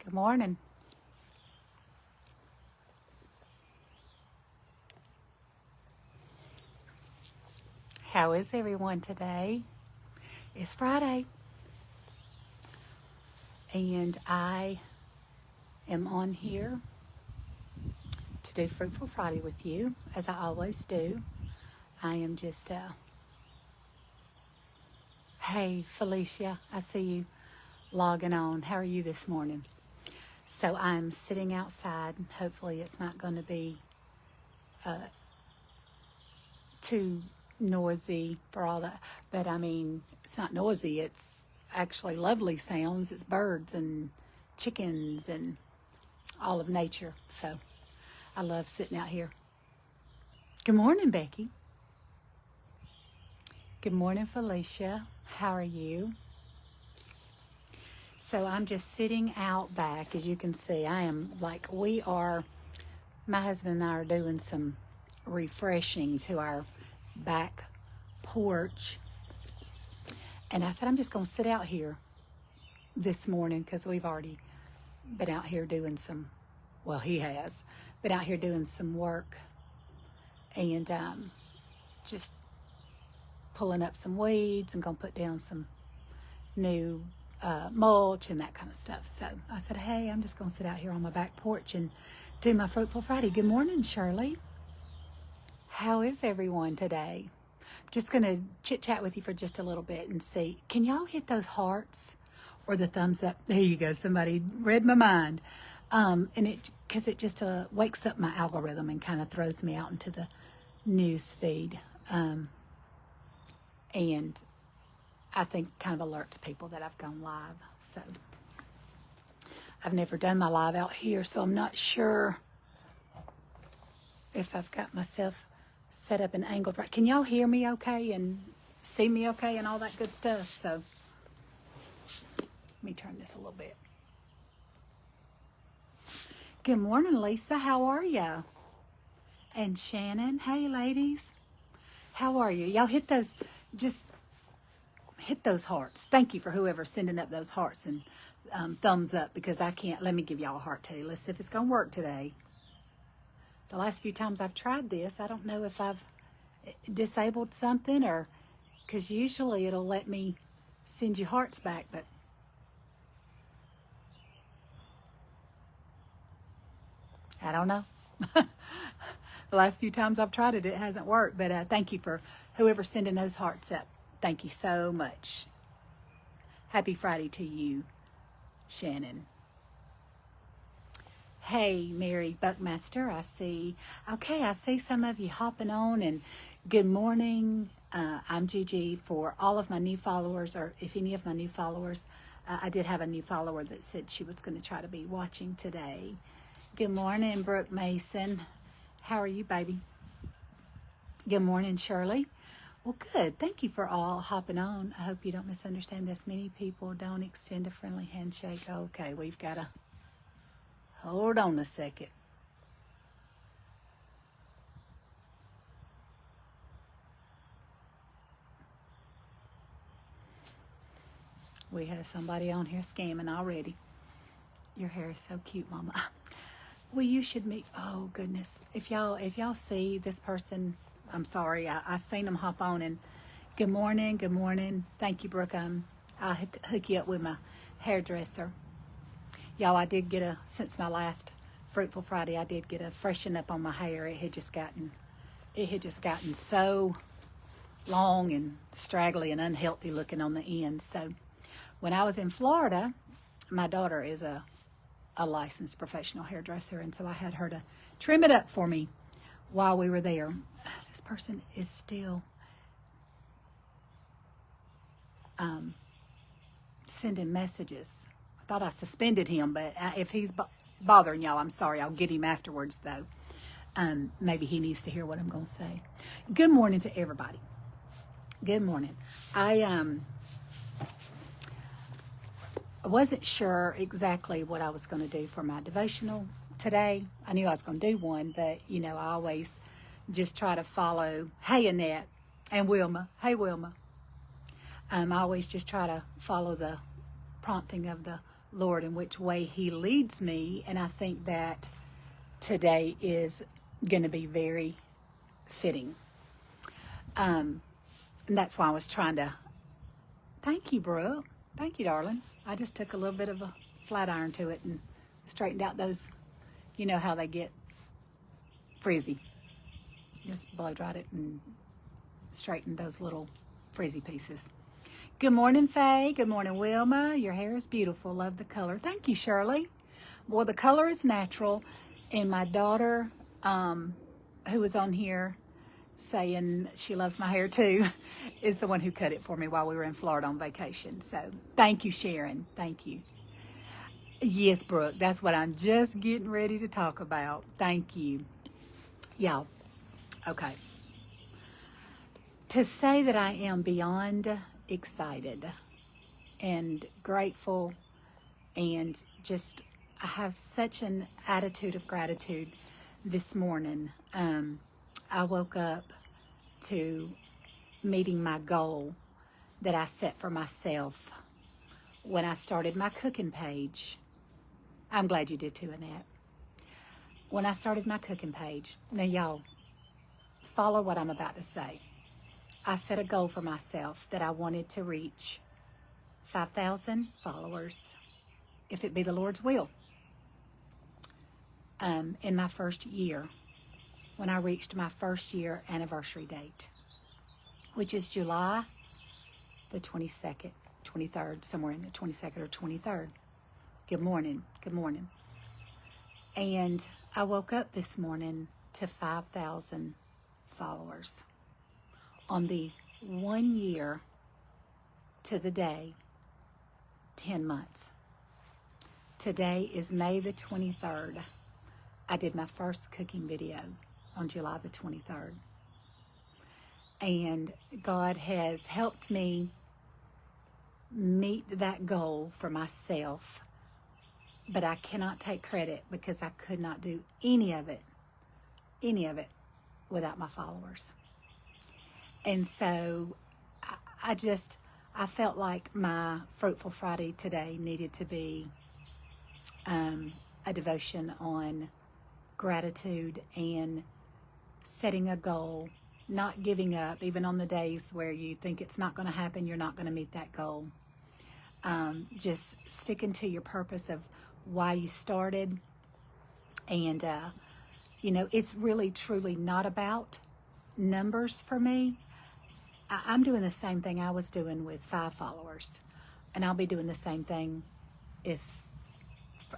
Good morning. How is everyone today? It's Friday, and I am on here to do Fruitful Friday with you, as I always do. I am just, hey, Felicia, I see you logging on. How are you this morning? So I'm sitting outside. Hopefully, it's not going to be too noisy for all that. But I mean, it's not noisy. It's actually lovely sounds. It's birds and chickens and all of nature. So I love sitting out here. Good morning, Becky. Good morning, Felicia. How are you? So I'm just sitting out back. As you can see, my husband and I are doing some refreshing to our back porch. And I said, I'm just going to sit out here this morning because we've already been out here doing he has been out here doing some work and just pulling up some weeds and going to put down some new mulch and that kind of stuff. So I said, hey, I'm just going to sit out here on my back porch and do my Fruitful Friday. Good morning, Shirley. How is everyone today? Just going to chit chat with you for just a little bit and see, can y'all hit those hearts or the thumbs up? There you go. Somebody read my mind. Because it just wakes up my algorithm and kind of throws me out into the news feed. And I think kind of alerts people that I've gone live. So I've never done my live out here, so I'm not sure if I've got myself set up and angled right. Can y'all hear me okay and see me okay and all that good stuff? So let me turn this a little bit. Good morning, Lisa. How are you? And Shannon. Hey, ladies. How are you? Y'all just hit those hearts. Thank you for whoever's sending up those hearts and thumbs up, because I can't. Let me give y'all a heart too. Let's see if it's going to work today. The last few times I've tried this, I don't know if I've disabled something or, because usually it'll let me send you hearts back, but I don't know. The last few times I've tried it, it hasn't worked, but thank you for whoever's sending those hearts up. Thank you so much. Happy Friday to you, Shannon. Hey, Mary Buckmaster, I see some of you hopping on, and good morning. I'm Gigi. For all of my new followers, or if any of my new followers, I did have a new follower that said she was going to try to be watching today. Good morning, Brooke Mason. How are you, baby? Good morning, Shirley. Well, good. Thank you for all hopping on. I hope you don't misunderstand this. Many people don't extend a friendly handshake. Okay, we've got to hold on a second. We have somebody on here scamming already. Your hair is so cute, Mama. Well, you should meet. Oh goodness! If y'all see this person, I'm sorry. I seen them hop on, and good morning, good morning. Thank you, Brooke. I'll hook you up with my hairdresser. Y'all, I did get since my last Fruitful Friday, I did get a freshen up on my hair. It had just gotten so long and straggly and unhealthy looking on the end. So when I was in Florida, my daughter is a licensed professional hairdresser, and so I had her to trim it up for me while we were there. This person is still sending messages. I thought I suspended him, but if he's bothering y'all, I'm sorry. I'll get him afterwards, though. Maybe he needs to hear what I'm going to say. Good morning to everybody. Good morning. I wasn't sure exactly what I was going to do for my devotional today. I knew I was going to do one, but, I always just try to follow. Hey, Annette and Wilma. Hey, Wilma. I always just try to follow the prompting of the Lord in which way He leads me. And I think that today is going to be very fitting. And that's why I was trying to. Thank you, Brooke. Thank you, darling. I just took a little bit of a flat iron to it and straightened out those, you know how they get frizzy. Just blow dried it and straightened those little frizzy pieces. Good morning, Faye. Good morning, Wilma. Your hair is beautiful. Love the color. Thank you, Shirley. Well, the color is natural. And my daughter, who was on here saying she loves my hair too, is the one who cut it for me while we were in Florida on vacation. So thank you, Sharon. Thank you. Yes, Brooke, that's what I'm just getting ready to talk about. Thank you. Y'all, okay. To say that I am beyond excited and grateful and just I have such an attitude of gratitude this morning. I woke up to meeting my goal that I set for myself when I started my cooking page. I'm glad you did too, Annette. When I started my cooking page, now y'all, follow what I'm about to say. I set a goal for myself that I wanted to reach 5,000 followers, if it be the Lord's will, in my first year, when I reached my first year anniversary date, which is July the 22nd, 23rd, somewhere in the 22nd or 23rd. Good morning. Good morning. And I woke up this morning to 5,000 followers on the 1 year to the day, 10 months. Today is May the 23rd. I did my first cooking video on July the 23rd. And God has helped me meet that goal for myself. But I cannot take credit because I could not do any of it without my followers. And so I felt like my Fruitful Friday today needed to be a devotion on gratitude and setting a goal, not giving up, even on the days where you think it's not going to happen, you're not going to meet that goal. Just sticking to your purpose of why you started. And, it's really, truly not about numbers for me. I'm doing the same thing I was doing with 5 followers. And I'll be doing the same thing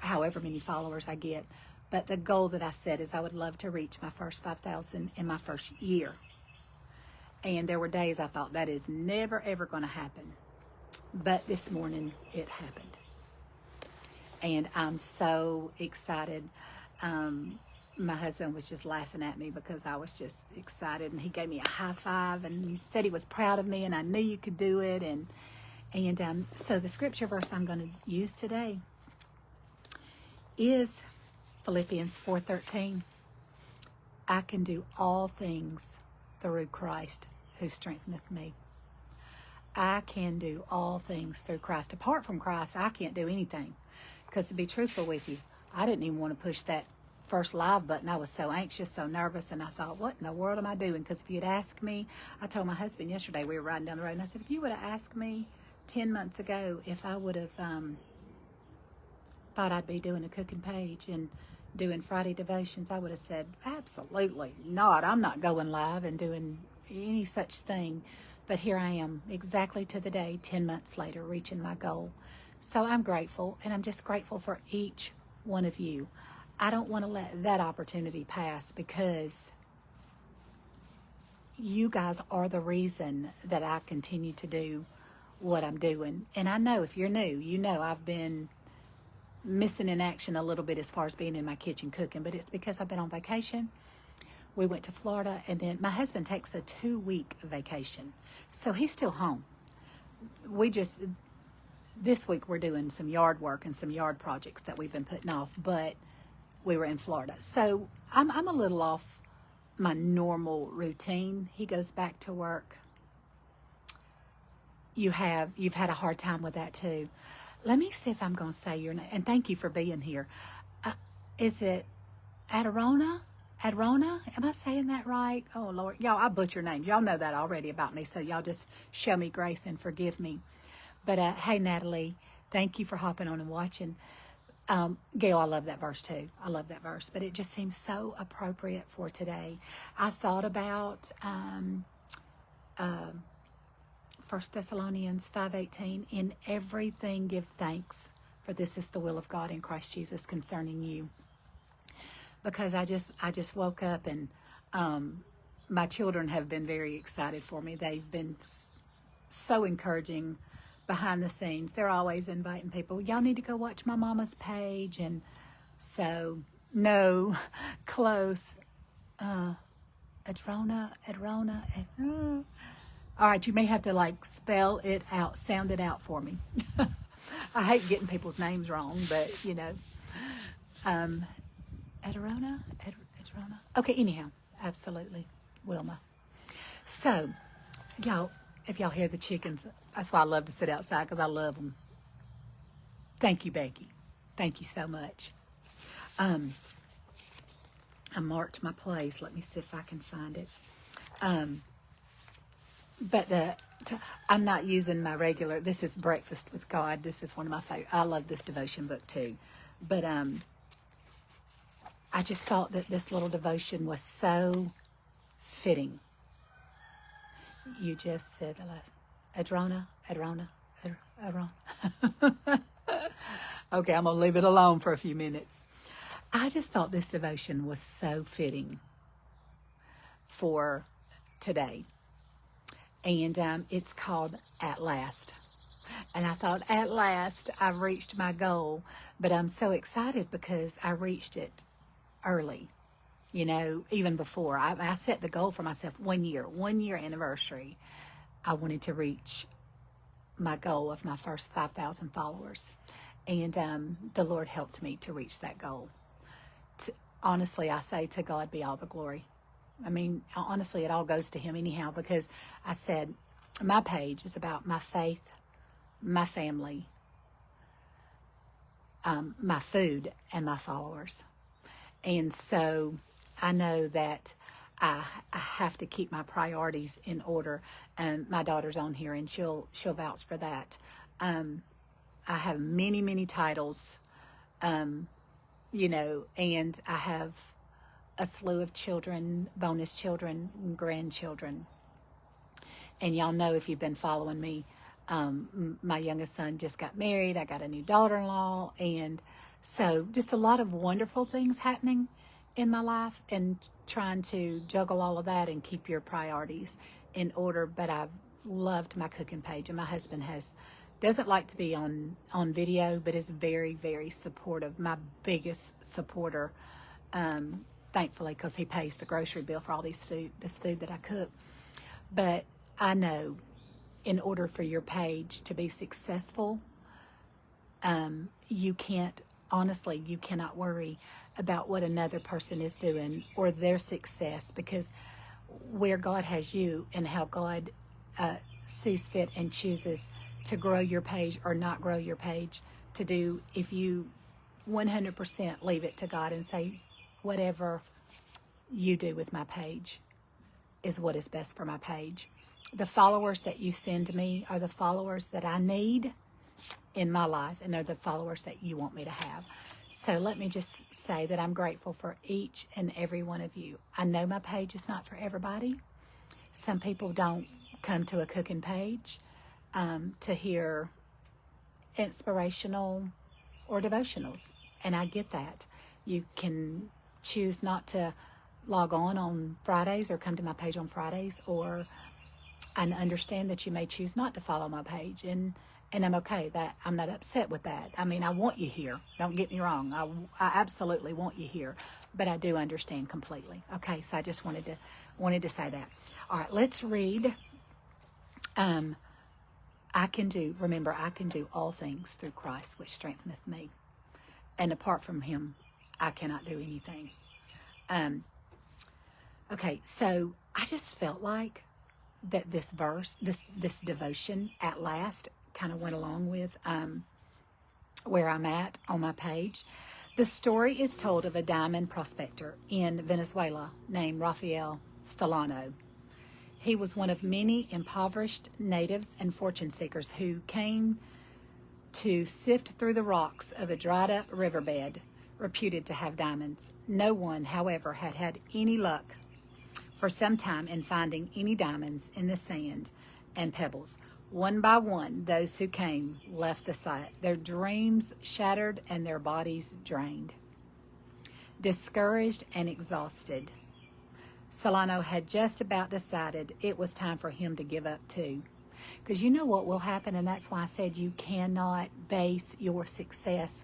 however many followers I get. But the goal that I set is I would love to reach my first 5,000 in my first year. And there were days I thought that is never, ever going to happen. But this morning it happened. And I'm so excited. My husband was just laughing at me because I was just excited. And he gave me a high five and said he was proud of me and I knew you could do it. And so the scripture verse I'm going to use today is Philippians 4:13. I can do all things through Christ who strengtheneth me. I can do all things through Christ. Apart from Christ, I can't do anything. Because to be truthful with you, I didn't even want to push that first live button. I was so anxious, so nervous, and I thought, what in the world am I doing? Because if you'd asked me, I told my husband yesterday, we were riding down the road, and I said, if you would have asked me 10 months ago if I would have thought I'd be doing a cooking page and doing Friday devotions, I would have said, absolutely not. I'm not going live and doing any such thing. But here I am, exactly to the day, 10 months later, reaching my goal. So I'm grateful, and I'm just grateful for each one of you. I don't want to let that opportunity pass because you guys are the reason that I continue to do what I'm doing. And I know if you're new, you know I've been missing in action a little bit as far as being in my kitchen cooking, but it's because I've been on vacation. We went to Florida, and then my husband takes a 2-week vacation, so he's still home. This week we're doing some yard work and some yard projects that we've been putting off, but we were in Florida. So I'm a little off my normal routine. He goes back to work. You've had a hard time with that too. Let me see if I'm going to say your name. And thank you for being here. Is it Adirona? Adirona? Am I saying that right? Oh, Lord. Y'all, I butcher names. Y'all know that already about me, so y'all just show me grace and forgive me. But hey, Natalie, thank you for hopping on and watching. Gail, I love that verse too. I love that verse, but it just seems so appropriate for today. I thought about 1 Thessalonians 5:18, in everything give thanks, for this is the will of God in Christ Jesus concerning you. Because I just woke up and my children have been very excited for me. They've been so encouraging behind the scenes. They're always inviting people, y'all need to go watch my mama's page. And so, no, close. Adrona. All right, you may have to like spell it out, sound it out for me. I hate getting people's names wrong, but you know, Adirona. Okay, anyhow, absolutely, Wilma. So, y'all, if y'all hear the chickens, that's why I love to sit outside, because I love them. Thank you, Becky. Thank you so much. I marked my place. Let me see if I can find it. But I'm not using my regular. This is Breakfast with God. This is one of my favorite. I love this devotion book too. But I just thought that this little devotion was so fitting. You just said Adrona. Okay, I'm going to leave it alone for a few minutes. I just thought this devotion was so fitting for today. And it's called At Last. And I thought, at last, I've reached my goal. But I'm so excited because I reached it early. You know, even before. I set the goal for myself 1 year anniversary. I wanted to reach my goal of my first 5,000 followers. And the Lord helped me to reach that goal. Honestly, I say to God be all the glory. I mean, honestly, it all goes to him anyhow, because I said my page is about my faith, my family, my food, and my followers. And so I know that I have to keep my priorities in order. And my daughter's on here, and she'll vouch for that. I have many titles, you know, and I have a slew of children, bonus children, and grandchildren. And y'all know, if you've been following me, my youngest son just got married. I got a new daughter-in-law. And so just a lot of wonderful things happening in my life, and trying to juggle all of that and keep your priorities in order. But I've loved my cooking page, and my husband doesn't like to be on video, but is very supportive. My biggest supporter, thankfully, because he pays the grocery bill for all this food that I cook. But I know, in order for your page to be successful, you cannot worry about what another person is doing or their success, because where God has you and how God sees fit and chooses to grow your page or not grow your page to do, if you 100% leave it to God and say, whatever you do with my page is what is best for my page. The followers that you send me are the followers that I need in my life, and they're the followers that you want me to have. So let me just say that I'm grateful for each and every one of you. I know my page is not for everybody. Some people don't come to a cooking page to hear inspirational or devotionals, and I get that. You can choose not to log on Fridays or come to my page on Fridays, or I understand that you may choose not to follow my page, and I'm okay. That I'm not upset with that. I mean, I want you here. Don't get me wrong. I absolutely want you here, but I do understand completely. Okay, so I just wanted to say that. All right, let's read. I can do all things through Christ, which strengtheneth me. And apart from him, I cannot do anything. Okay, so I just felt like that this verse, this devotion, at last, kind of went along with where I'm at on my page. The story is told of a diamond prospector in Venezuela named Rafael Solano. He was one of many impoverished natives and fortune seekers who came to sift through the rocks of a dried up riverbed reputed to have diamonds. No one, however, had had any luck for some time in finding any diamonds in the sand and pebbles. One by one, those who came left the site, their dreams shattered and their bodies drained. Discouraged and exhausted, Solano had just about decided it was time for him to give up too. Because you know what will happen, and that's why I said you cannot base your success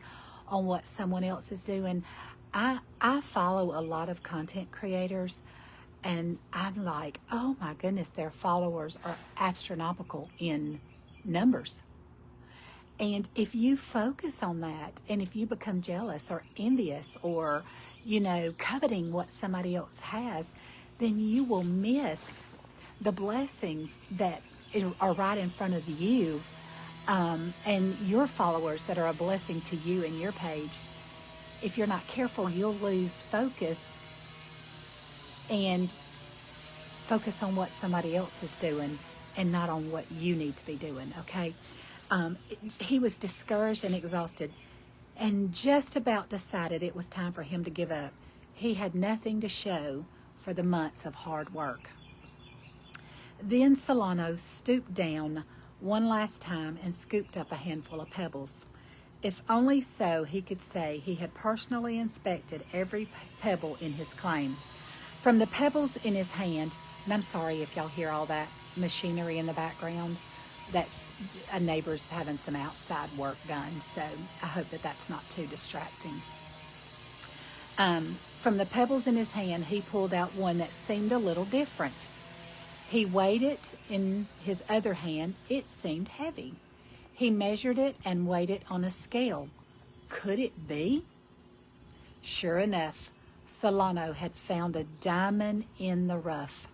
on what someone else is doing. I follow a lot of content creators, and I'm like, oh my goodness, their followers are astronomical in numbers. And if you focus on that, and if you become jealous or envious or, coveting what somebody else has, then you will miss the blessings that are right in front of you, and your followers that are a blessing to you and your page. If you're not careful, you'll lose focus and focus on what somebody else is doing and not on what you need to be doing, okay? He was discouraged and exhausted and just about decided it was time for him to give up. He had nothing to show for the months of hard work. Then Solano stooped down one last time and scooped up a handful of pebbles. If only so he could say he had personally inspected every pebble in his claim. From the pebbles in his hand, and I'm sorry if y'all hear all that machinery in the background, that's a neighbor's having some outside work done, so I hope that that's not too distracting. From the pebbles in his hand, he pulled out one that seemed a little different. He weighed it in his other hand. It seemed heavy. He measured it and weighed it on a scale. Could it be? Sure enough, Solano had found a diamond in the rough.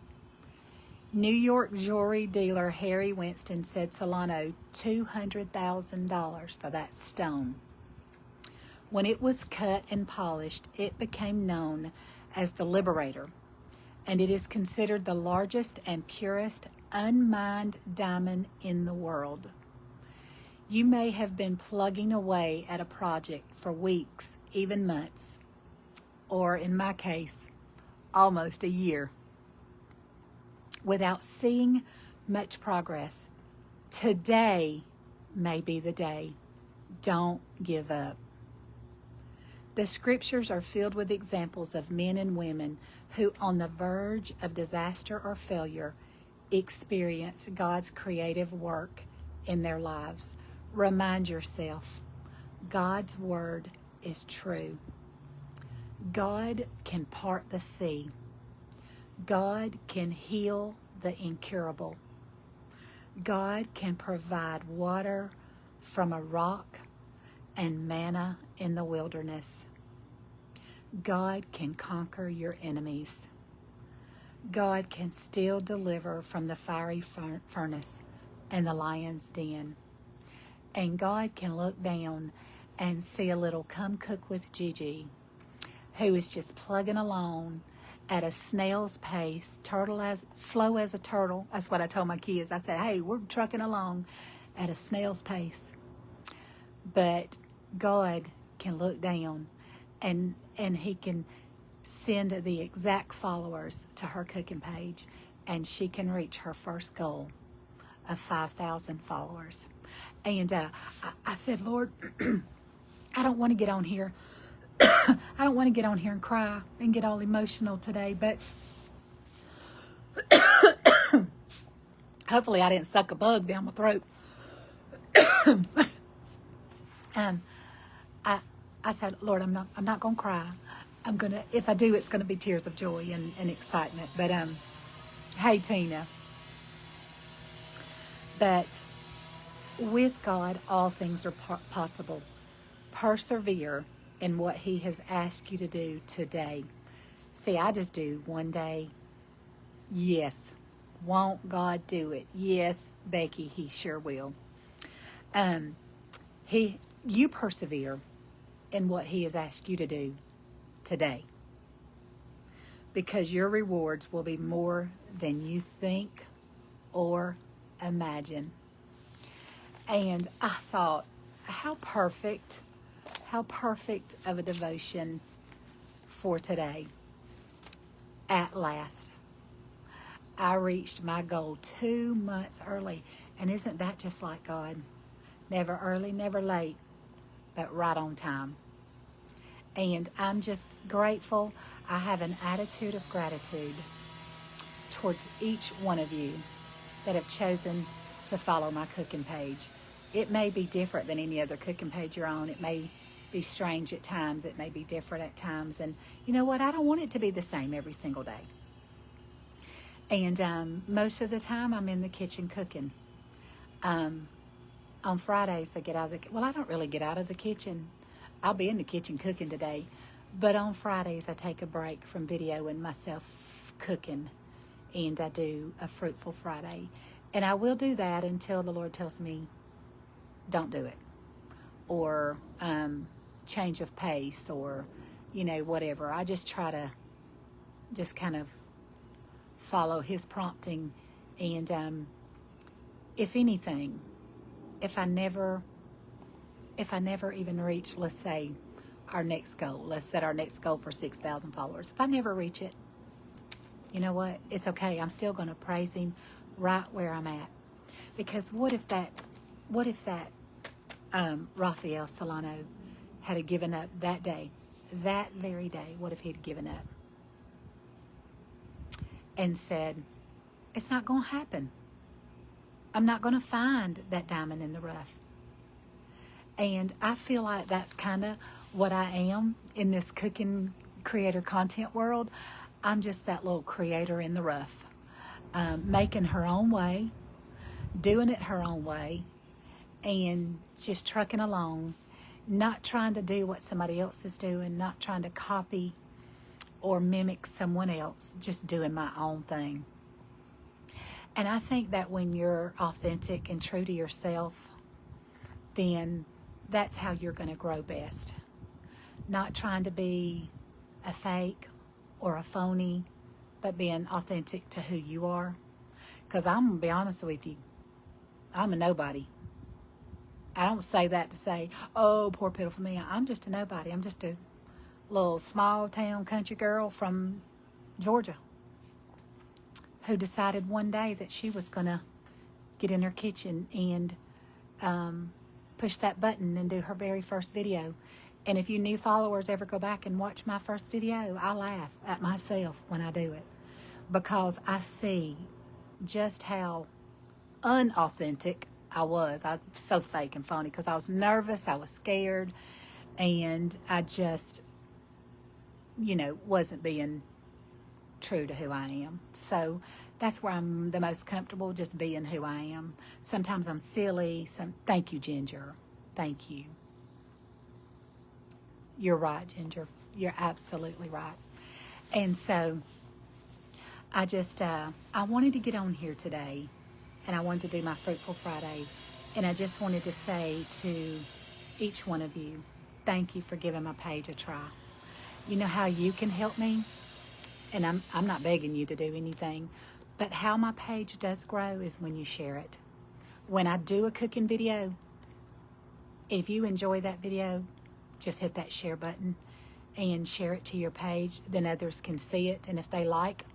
New York jewelry dealer Harry Winston said Solano $200,000 for that stone. When it was cut and polished, it became known as the Liberator, and it is considered the largest and purest unmined diamond in the world. You may have been plugging away at a project for weeks, even months, or in my case, almost a year, without seeing much progress. Today may be the day. Don't give up. The scriptures are filled with examples of men and women who, on the verge of disaster or failure, experienced God's creative work in their lives. Remind yourself, God's word is true. God can part the sea. God can heal the incurable. God can provide water from a rock and manna in the wilderness. God can conquer your enemies. God can still deliver from the fiery furnace and the lion's den. And God can look down and see a little come cook with Gigi, who is just plugging along at a snail's pace, slow as a turtle. That's what I told my kids. I said, hey, we're trucking along at a snail's pace. But God can look down and he can send the exact followers to her cooking page, and she can reach her first goal of 5,000 followers. And I said, Lord, I don't want to get on here. I don't want to get on here and cry and get all emotional today, but hopefully I didn't suck a bug down my throat. I said, Lord, I'm not gonna cry. If I do, it's gonna be tears of joy and excitement. But hey, Tina. But with God, all things are possible. Persevere in what He has asked you to do today. See, I just do one day. Yes. Won't God do it? Yes, Becky, He sure will. you persevere in what He has asked you to do today, because your rewards will be more than you think or imagine. And I thought, how perfect of a devotion for today. At last, I reached my goal 2 months early. And isn't that just like God? Never early, never late, but right on time. And I'm just grateful. I have an attitude of gratitude towards each one of you that have chosen to follow my cooking page. It may be different than any other cooking page you're on. It may be strange at times. It may be different at times. And you know what? I don't want it to be the same every single day. And most of the time, I'm in the kitchen cooking. On Fridays, I get out of the... Well, I don't really get out of the kitchen. I'll be in the kitchen cooking today. But on Fridays, I take a break from videoing myself cooking. And I do a Fruitful Friday. And I will do that until the Lord tells me, don't do it. Or change of pace, or, whatever. I just try to just kind of follow His prompting. And if anything, if I never even reach, let's say, our next goal, let's set our next goal for 6,000 followers. If I never reach it, you know what? It's okay. I'm still going to praise Him right where I'm at. Because what if that Rafael Solano had given up that day, that very day? What if he'd given up and said, it's not going to happen. I'm not going to find that diamond in the rough. And I feel like that's kind of what I am in this cooking creator content world. I'm just that little creator in the rough, making her own way, doing it her own way, and just trucking along, not trying to do what somebody else is doing, not trying to copy or mimic someone else, just doing my own thing. And I think that when you're authentic and true to yourself, then that's how you're going to grow best. Not trying to be a fake or a phony, but being authentic to who you are. Because I'm going to be honest with you, I'm a nobody. I don't say that to say, oh, poor pitiful me. I'm just a nobody. I'm just a little small town country girl from Georgia who decided one day that she was going to get in her kitchen and push that button and do her very first video. And if you new followers ever go back and watch my first video, I laugh at myself when I do it, because I see just how unauthentic I was. I was so fake and phony because I was nervous, I was scared, and I just, wasn't being true to who I am. So that's where I'm the most comfortable, just being who I am. Sometimes I'm silly. Thank you, Ginger. Thank you. You're right, Ginger. You're absolutely right. And so I just, I wanted to get on here today, and I wanted to do my Fruitful Friday. And I just wanted to say to each one of you, thank you for giving my page a try. You know how you can help me? And I'm not begging you to do anything, but how my page does grow is when you share it. When I do a cooking video, if you enjoy that video, just hit that share button and share it to your page. Then others can see it. And if they like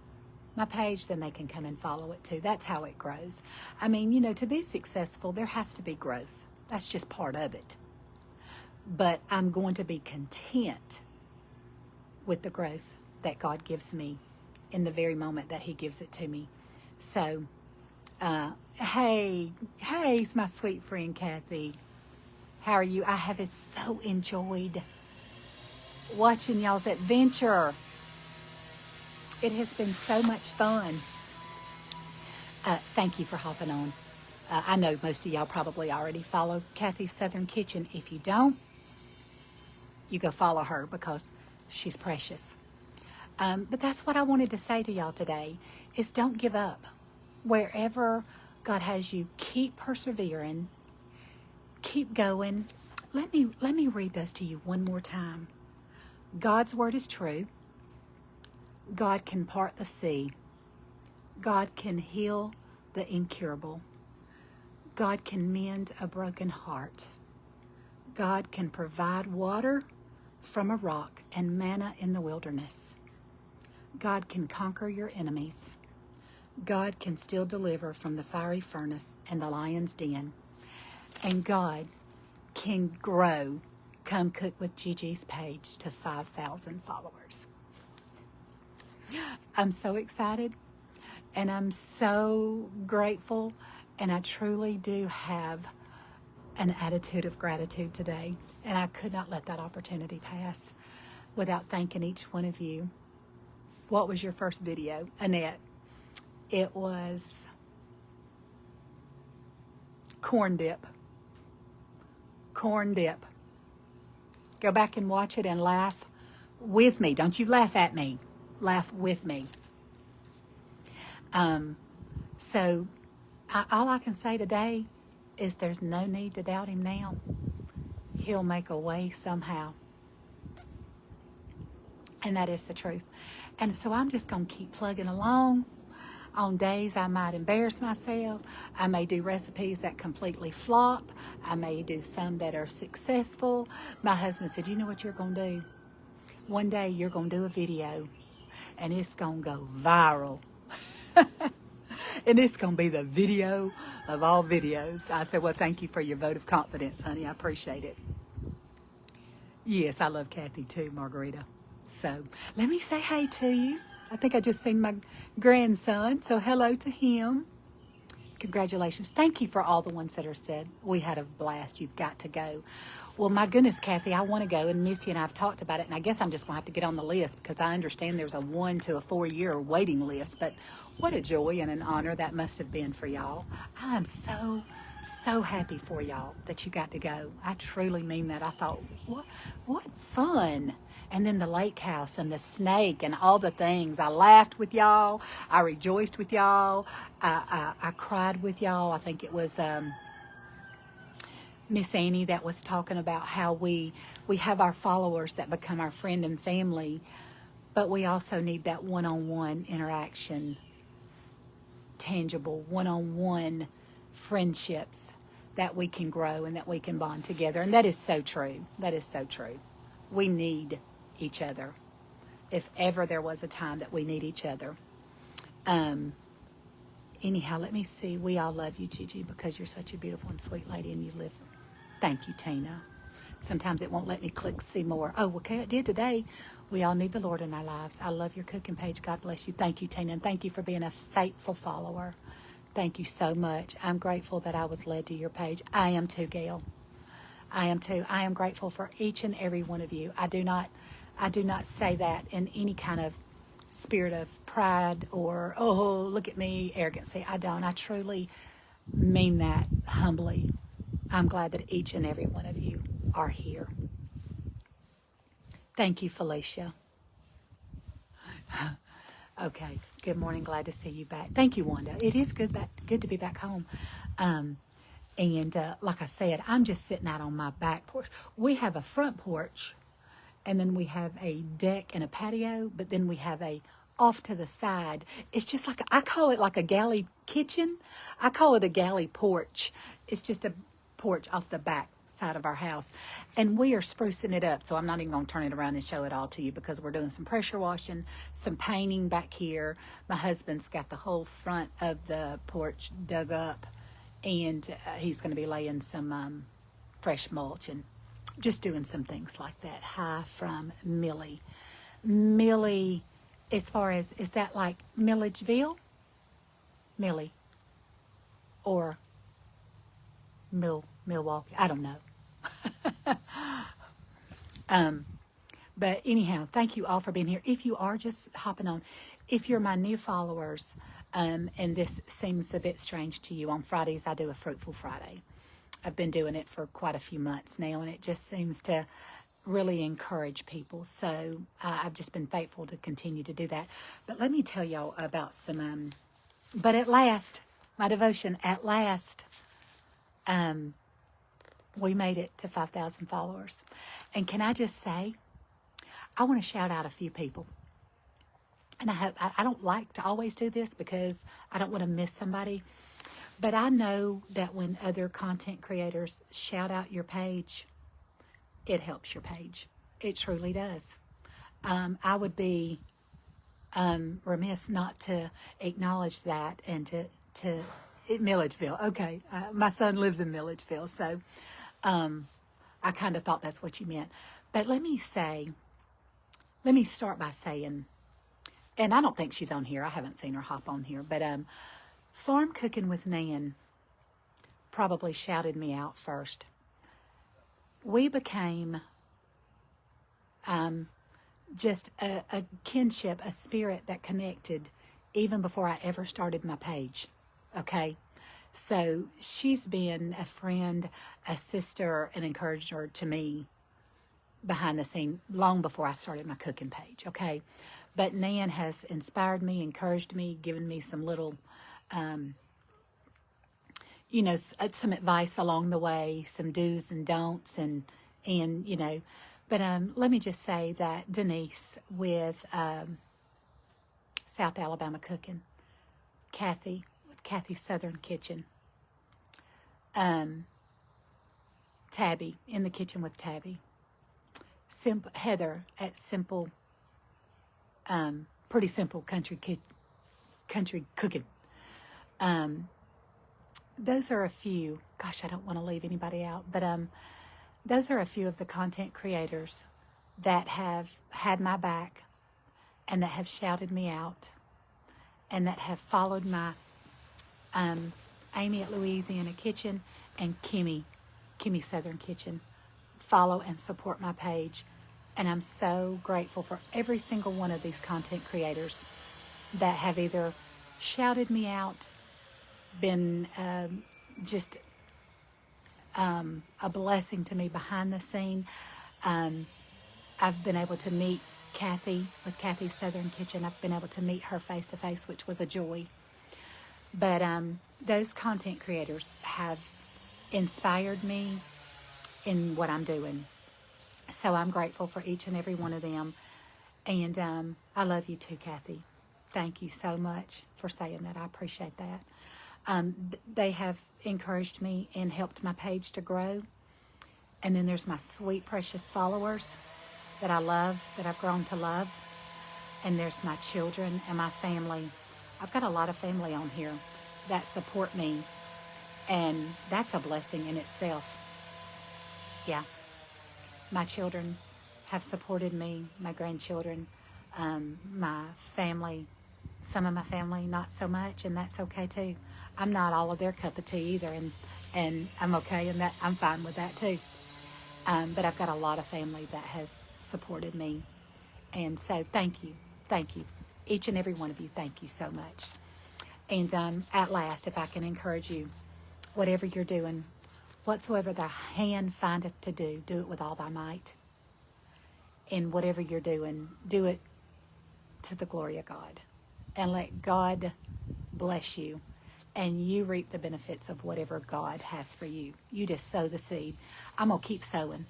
my page, then they can come and follow it too. That's how it grows. I mean, to be successful, there has to be growth. That's just part of it. But I'm going to be content with the growth that God gives me in the very moment that He gives it to me. So, hey, it's my sweet friend Kathy. How are you? I have so enjoyed watching y'all's adventure. It has been so much fun. Thank you for hopping on. I know most of y'all probably already follow Kathy's Southern Kitchen. If you don't, you go follow her because she's precious. But that's what I wanted to say to y'all today, is don't give up. Wherever God has you, keep persevering, keep going. let me read those to you one more time. God's word is true. God can part the sea. God can heal the incurable. God can mend a broken heart. God can provide water from a rock and manna in the wilderness. God can conquer your enemies. God can still deliver from the fiery furnace and the lion's den. And God can grow Come Cook with Gigi's page to 5,000 followers. I'm so excited and I'm so grateful, and I truly do have an attitude of gratitude today, and I could not let that opportunity pass without thanking each one of you. What was your first video, Annette? It was corn dip. Corn dip. Go back and watch it and laugh with me. Don't you laugh at me. Laugh with me. So all I can say today is there's no need to doubt him now. He'll make a way somehow. And that is the truth. And so I'm just going to keep plugging along. On days I might embarrass myself. I may do recipes that completely flop. I may do some that are successful. My husband said, you know what you're going to do? One day you're going to do a video and it's going to go viral. And it's going to be the video of all videos. I said, well, thank you for your vote of confidence, honey. I appreciate it. Yes, I love Kathy too, Margarita. So let me say hey to you. I think I just seen my grandson, so hello to him. Congratulations. Thank you for all the ones that are said. We had a blast. You've got to go. Well, my goodness, Kathy, I want to go. And Misty and I have talked about it. And I guess I'm just going to have to get on the list because I understand there's a 1 to 4 year waiting list. But what a joy and an honor that must have been for y'all. I'm so happy for y'all that you got to go. I truly mean that. I thought, what fun. And then the lake house and the snake and all the things. I laughed with y'all. I rejoiced with y'all. I cried with y'all. I think it was Miss Annie that was talking about how we have our followers that become our friend and family, but we also need that one-on-one interaction, tangible one-on-one friendships that we can grow and that we can bond together. And that is so true. That is so true. We need each other. If ever there was a time that we need each other. Anyhow, let me see. We all love you, Gigi, because you're such a beautiful and sweet lady and you live. Thank you, Tina. Sometimes it won't let me click see more. Oh, okay, it did today. We all need the Lord in our lives. I love your cooking page. God bless you. Thank you, Tina. And thank you for being a faithful follower. Thank you so much. I'm grateful that I was led to your page. I am too, Gail. I am too. I am grateful for each and every one of you. I do not say that in any kind of spirit of pride or, oh, look at me, arrogancy. I don't. I truly mean that humbly. I'm glad that each and every one of you are here. Thank you, Felicia. Okay. Good morning. Glad to see you back. Thank you, Wanda. It is good to be back home. And like I said, I'm just sitting out on my back porch. We have a front porch, and then we have a deck and a patio, but then we have a off to the side. It's just like, I call it like a galley kitchen. I call it a galley porch. It's just a porch off the back side of our house, and we are sprucing it up, so I'm not even going to turn it around and show it all to you because we're doing some pressure washing, some painting back here. My husband's got the whole front of the porch dug up, and he's going to be laying some fresh mulch and just doing some things like that. Hi from Millie. Millie, as far as, is that like Milledgeville? Millie or Milwaukee? I don't know. But anyhow, thank you all for being here. If you are just hopping on, if you're my new followers, and this seems a bit strange to you, on Fridays I do a Fruitful Friday. I've been doing it for quite a few months now, and it just seems to really encourage people. So I've just been faithful to continue to do that. But let me tell y'all about some, but at last, my devotion, at last, We made it to 5,000 followers. And can I just say, I want to shout out a few people. And I don't like to always do this because I don't want to miss somebody. But I know that when other content creators shout out your page, it helps your page. It truly does. I would be remiss not to acknowledge that and to Milledgeville. Okay, my son lives in Milledgeville, so I kind of thought that's what you meant. But let me start by saying, and I don't think she's on here. I haven't seen her hop on here, but Farm Cooking with Nan probably shouted me out first. We became just a kinship, a spirit that connected even before I ever started my page. Okay? So she's been a friend, a sister, an encourager to me behind the scene long before I started my cooking page. Okay? But Nan has inspired me, encouraged me, given me some little, some advice along the way, some do's and don'ts, and But let me just say that Denise with South Alabama Cooking, Kathy with Kathy's Southern Kitchen, Tabby in the kitchen with Tabby, Heather at Simple, Pretty Simple Country Cooking. Those are a few. Gosh, I don't want to leave anybody out, but those are a few of the content creators that have had my back and that have shouted me out and that have followed my Amy at Louisiana Kitchen and Kimmy Southern Kitchen follow and support my page. And I'm so grateful for every single one of these content creators that have either shouted me out, been just a blessing to me behind the scene. I've been able to meet Kathy with Kathy's Southern Kitchen. I've been able to meet her face to face, which was a joy. But those content creators have inspired me in what I'm doing. So I'm grateful for each and every one of them. And I love you too, Kathy. Thank you so much for saying that. I appreciate that. They have encouraged me and helped my page to grow. And then there's my sweet, precious followers that I love, that I've grown to love. And there's my children and my family. I've got a lot of family on here that support me. And that's a blessing in itself. Yeah. My children have supported me, my grandchildren, my family, some of my family, not so much, and that's okay too. I'm not all of their cup of tea either, and I'm okay, and that I'm fine with that too. But I've got a lot of family that has supported me, and so thank you, each and every one of you. Thank you so much. And at last, if I can encourage you, whatever you're doing, whatsoever thy hand findeth to do, do it with all thy might. And whatever you're doing, do it to the glory of God. And let God bless you. And you reap the benefits of whatever God has for you. You just sow the seed. I'm going to keep sowing.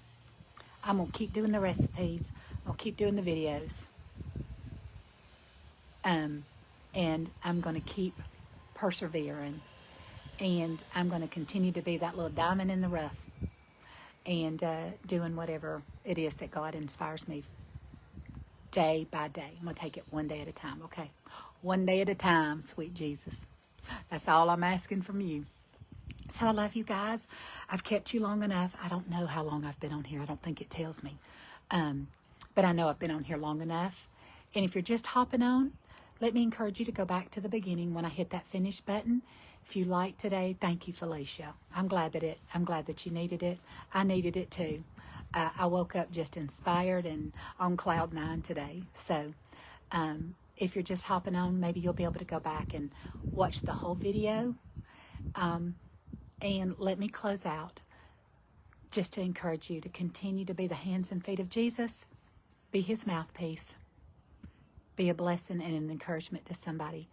I'm going to keep doing the recipes. I'm going to keep doing the videos. And I'm going to keep persevering. And I'm going to continue to be that little diamond in the rough and doing whatever it is that God inspires me day by day. I'm going to take it one day at a time, okay? One day at a time, sweet Jesus. That's all I'm asking from you. So I love you guys. I've kept you long enough. I don't know how long I've been on here. I don't think it tells me. But I know I've been on here long enough. And if you're just hopping on, let me encourage you to go back to the beginning when I hit that finish button. If you liked today, thank you, Felicia. I'm glad that you needed it. I needed it too. I woke up just inspired and on cloud 9 today. So if you're just hopping on, maybe you'll be able to go back and watch the whole video. And let me close out just to encourage you to continue to be the hands and feet of Jesus, be his mouthpiece, be a blessing and an encouragement to somebody.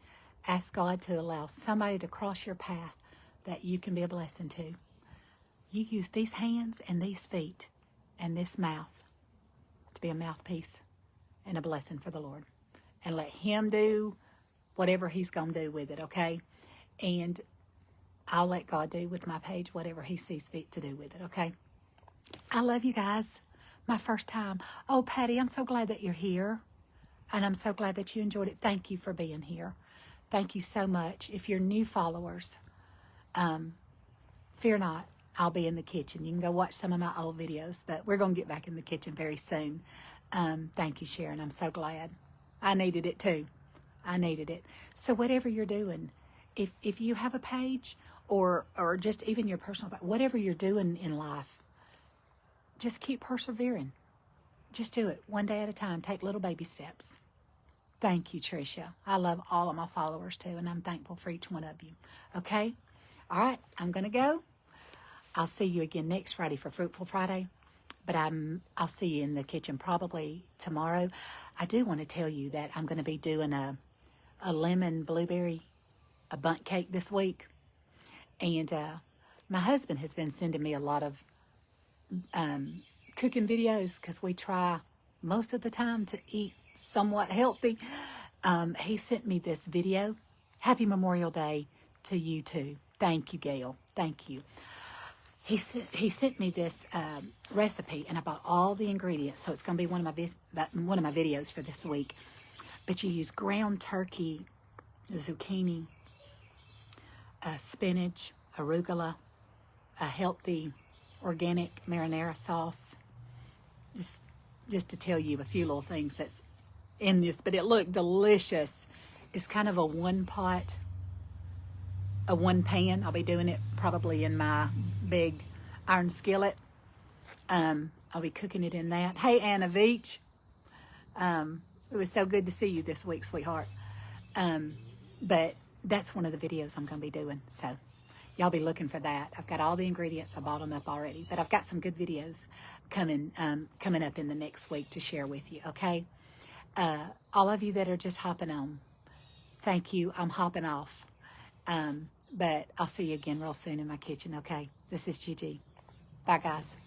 Ask God to allow somebody to cross your path that you can be a blessing to. You use these hands and these feet and this mouth to be a mouthpiece and a blessing for the Lord. And let him do whatever he's going to do with it, okay? And I'll let God do with my page whatever he sees fit to do with it, okay? I love you guys. My first time. Oh, Patty, I'm so glad that you're here. And I'm so glad that you enjoyed it. Thank you for being here. Thank you so much. If you're new followers, fear not. I'll be in the kitchen. You can go watch some of my old videos, but we're going to get back in the kitchen very soon. Thank you, Sharon. I'm so glad. I needed it too. I needed it. So whatever you're doing, if you have a page or just even your personal, whatever you're doing in life, just keep persevering. Just do it one day at a time. Take little baby steps. Thank you, Tricia. I love all of my followers too, and I'm thankful for each one of you. Okay? All right, I'm going to go. I'll see you again next Friday for Fruitful Friday, but I'll see you in the kitchen probably tomorrow. I do want to tell you that I'm going to be doing a lemon blueberry bundt cake this week, and my husband has been sending me a lot of cooking videos because we try most of the time to eat somewhat healthy. He sent me this video. Happy Memorial Day to you too. Thank you, Gail. Thank you. He sent me this recipe, and I bought all the ingredients, so it's going to be one of my videos for this week. But you use ground turkey, zucchini, spinach, arugula, a healthy organic marinara sauce. Just to tell you a few little things that's in this, but it looked delicious. It's kind of a one pan. I'll be doing it probably in my big iron skillet. I'll be cooking it in that. Hey, Anna Veach. It was so good to see you this week, sweetheart. But that's one of the videos I'm going to be doing. So y'all be looking for that. I've got all the ingredients. I bought them up already. But I've got some good videos coming up in the next week to share with you, okay? All of you that are just hopping on, thank you. I'm hopping off. But I'll see you again real soon in my kitchen, okay? This is Gigi. Bye, guys.